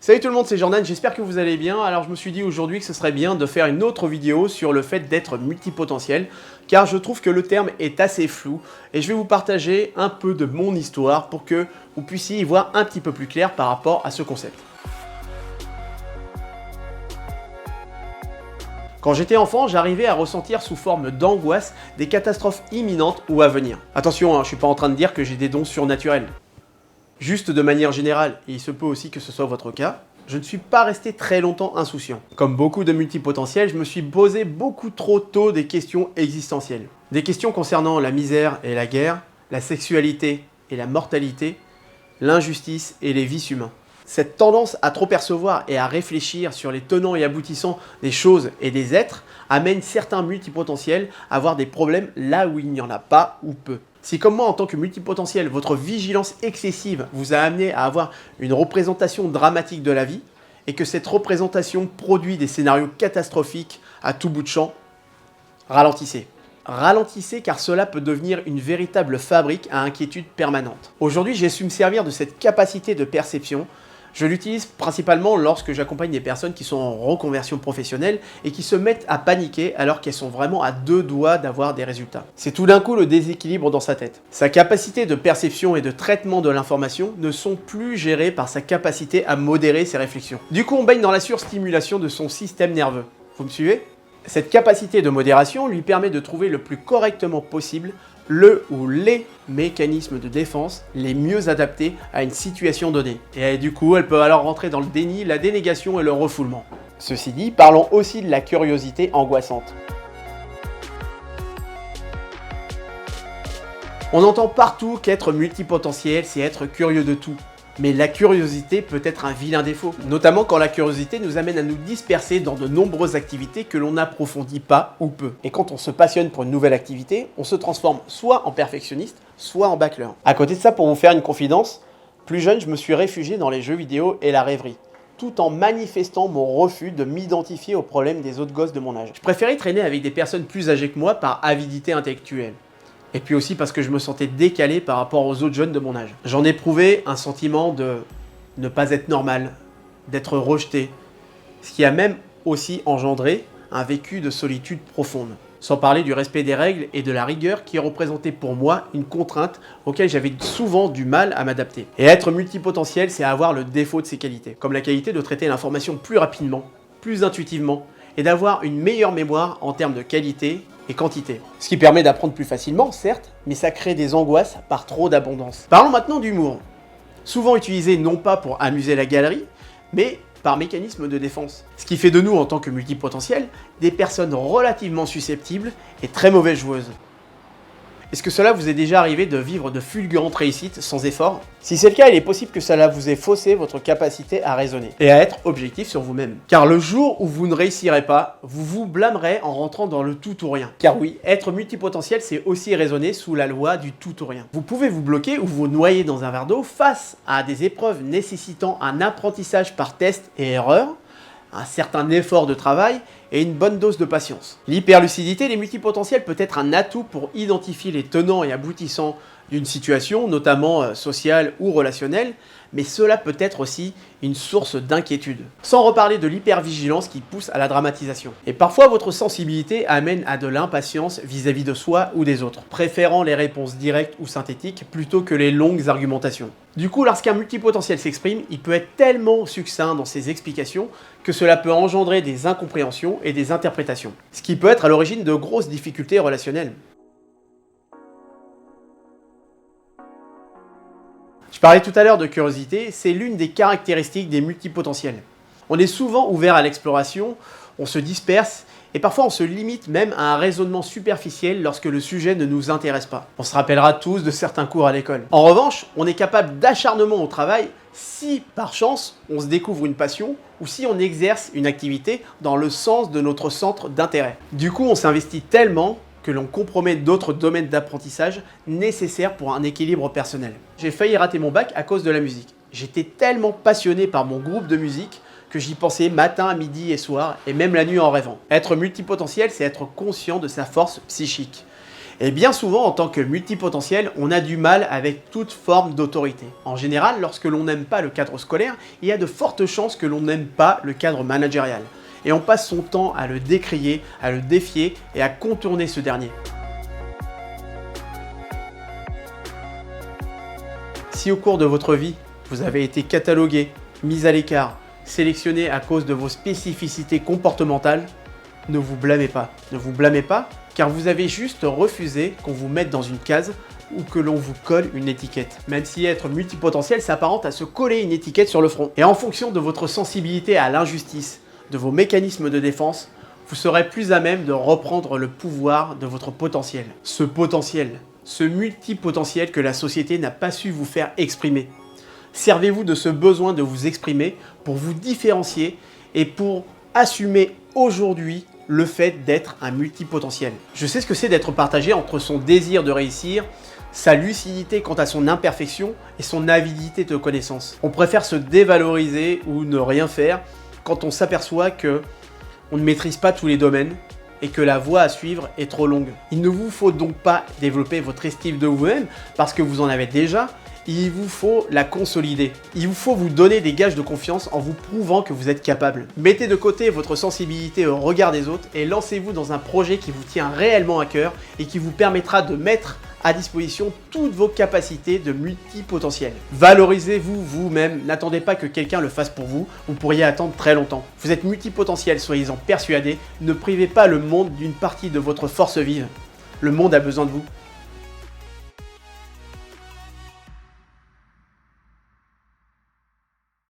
Salut tout le monde, c'est Jordan, j'espère que vous allez bien. Alors je me suis dit aujourd'hui que ce serait bien de faire une autre vidéo sur le fait d'être multipotentiel, car je trouve que le terme est assez flou et je vais vous partager un peu de mon histoire pour que vous puissiez y voir un petit peu plus clair par rapport à ce concept. Quand j'étais enfant, j'arrivais à ressentir sous forme d'angoisse des catastrophes imminentes ou à venir. Attention, je ne suis pas en train de dire que j'ai des dons surnaturels. Juste de manière générale, et il se peut aussi que ce soit votre cas, je ne suis pas resté très longtemps insouciant. Comme beaucoup de multipotentiels, je me suis posé beaucoup trop tôt des questions existentielles. Des questions concernant la misère et la guerre, la sexualité et la mortalité, l'injustice et les vices humains. Cette tendance à trop percevoir et à réfléchir sur les tenants et aboutissants des choses et des êtres amène certains multipotentiels à avoir des problèmes là où il n'y en a pas ou peu. Si comme moi en tant que multipotentiel, votre vigilance excessive vous a amené à avoir une représentation dramatique de la vie et que cette représentation produit des scénarios catastrophiques à tout bout de champ, ralentissez. Ralentissez car cela peut devenir une véritable fabrique à inquiétude permanente. Aujourd'hui, j'ai su me servir de cette capacité de perception. Je l'utilise principalement lorsque j'accompagne des personnes qui sont en reconversion professionnelle et qui se mettent à paniquer alors qu'elles sont vraiment à deux doigts d'avoir des résultats. C'est tout d'un coup le déséquilibre dans sa tête. Sa capacité de perception et de traitement de l'information ne sont plus gérées par sa capacité à modérer ses réflexions. Du coup, on baigne dans la surstimulation de son système nerveux. Vous me suivez ? Cette capacité de modération lui permet de trouver le plus correctement possible le ou les mécanismes de défense les mieux adaptés à une situation donnée. Et du coup, elle peut alors rentrer dans le déni, la dénégation et le refoulement. Ceci dit, parlons aussi de la curiosité angoissante. On entend partout qu'être multipotentiel, c'est être curieux de tout. Mais la curiosité peut être un vilain défaut, notamment quand la curiosité nous amène à nous disperser dans de nombreuses activités que l'on n'approfondit pas ou peu. Et quand on se passionne pour une nouvelle activité, on se transforme soit en perfectionniste, soit en bâcleur. À côté de ça, pour vous faire une confidence, plus jeune, je me suis réfugié dans les jeux vidéo et la rêverie, tout en manifestant mon refus de m'identifier aux problèmes des autres gosses de mon âge. Je préférais traîner avec des personnes plus âgées que moi par avidité intellectuelle. Et puis aussi parce que je me sentais décalé par rapport aux autres jeunes de mon âge. J'en ai éprouvé un sentiment de ne pas être normal, d'être rejeté, ce qui a même aussi engendré un vécu de solitude profonde. Sans parler du respect des règles et de la rigueur qui représentait pour moi une contrainte auquel j'avais souvent du mal à m'adapter. Et être multipotentiel, c'est avoir le défaut de ses qualités, comme la qualité de traiter l'information plus rapidement, plus intuitivement, et d'avoir une meilleure mémoire en termes de qualité et quantité. Ce qui permet d'apprendre plus facilement, certes, mais ça crée des angoisses par trop d'abondance. Parlons maintenant d'humour. Souvent utilisé non pas pour amuser la galerie, mais par mécanisme de défense. Ce qui fait de nous, en tant que multipotentiels, des personnes relativement susceptibles et très mauvaises joueuses. Est-ce que cela vous est déjà arrivé de vivre de fulgurantes réussites sans effort? Si c'est le cas, il est possible que cela vous ait faussé votre capacité à raisonner et à être objectif sur vous-même. Car le jour où vous ne réussirez pas, vous vous blâmerez en rentrant dans le tout ou rien. Car oui, être multipotentiel, c'est aussi raisonner sous la loi du tout ou rien. Vous pouvez vous bloquer ou vous noyer dans un verre d'eau face à des épreuves nécessitant un apprentissage par test et erreur, un certain effort de travail et une bonne dose de patience. L'hyperlucidité des multipotentiels peut être un atout pour identifier les tenants et aboutissants d'une situation, notamment sociale ou relationnelle, mais cela peut être aussi une source d'inquiétude. Sans reparler de l'hypervigilance qui pousse à la dramatisation. Et parfois, votre sensibilité amène à de l'impatience vis-à-vis de soi ou des autres, préférant les réponses directes ou synthétiques plutôt que les longues argumentations. Du coup, lorsqu'un multipotentiel s'exprime, il peut être tellement succinct dans ses explications que cela peut engendrer des incompréhensions et des interprétations, ce qui peut être à l'origine de grosses difficultés relationnelles. Je parlais tout à l'heure de curiosité, c'est l'une des caractéristiques des multipotentiels. On est souvent ouvert à l'exploration, on se disperse et parfois on se limite même à un raisonnement superficiel lorsque le sujet ne nous intéresse pas. On se rappellera tous de certains cours à l'école. En revanche, on est capable d'acharnement au travail si par chance on se découvre une passion ou si on exerce une activité dans le sens de notre centre d'intérêt. Du coup, on s'investit tellement que l'on compromet d'autres domaines d'apprentissage nécessaires pour un équilibre personnel. J'ai failli rater mon bac à cause de la musique. J'étais tellement passionné par mon groupe de musique que j'y pensais matin, midi et soir, et même la nuit en rêvant. Être multipotentiel, c'est être conscient de sa force psychique. Et bien souvent, en tant que multipotentiel, on a du mal avec toute forme d'autorité. En général, lorsque l'on n'aime pas le cadre scolaire, il y a de fortes chances que l'on n'aime pas le cadre managérial. Et on passe son temps à le décrier, à le défier et à contourner ce dernier. Si au cours de votre vie, vous avez été catalogué, mis à l'écart, sélectionné à cause de vos spécificités comportementales, ne vous blâmez pas. Ne vous blâmez pas, car vous avez juste refusé qu'on vous mette dans une case ou que l'on vous colle une étiquette. Même si être multipotentiel s'apparente à se coller une étiquette sur le front. Et en fonction de votre sensibilité à l'injustice, de vos mécanismes de défense, vous serez plus à même de reprendre le pouvoir de votre potentiel. Ce potentiel, ce multipotentiel que la société n'a pas su vous faire exprimer. Servez-vous de ce besoin de vous exprimer pour vous différencier et pour assumer aujourd'hui le fait d'être un multipotentiel. Je sais ce que c'est d'être partagé entre son désir de réussir, sa lucidité quant à son imperfection et son avidité de connaissance. On préfère se dévaloriser ou ne rien faire quand on s'aperçoit que on ne maîtrise pas tous les domaines et que la voie à suivre est trop longue. Il ne vous faut donc pas développer votre estime de vous-même parce que vous en avez déjà. Il vous faut la consolider. Il vous faut vous donner des gages de confiance en vous prouvant que vous êtes capable. Mettez de côté votre sensibilité au regard des autres et lancez-vous dans un projet qui vous tient réellement à cœur et qui vous permettra de mettre à disposition toutes vos capacités de multipotentiel. Valorisez-vous vous-même, n'attendez pas que quelqu'un le fasse pour vous, vous pourriez attendre très longtemps. Vous êtes multipotentiel, soyez-en persuadés, ne privez pas le monde d'une partie de votre force vive. Le monde a besoin de vous.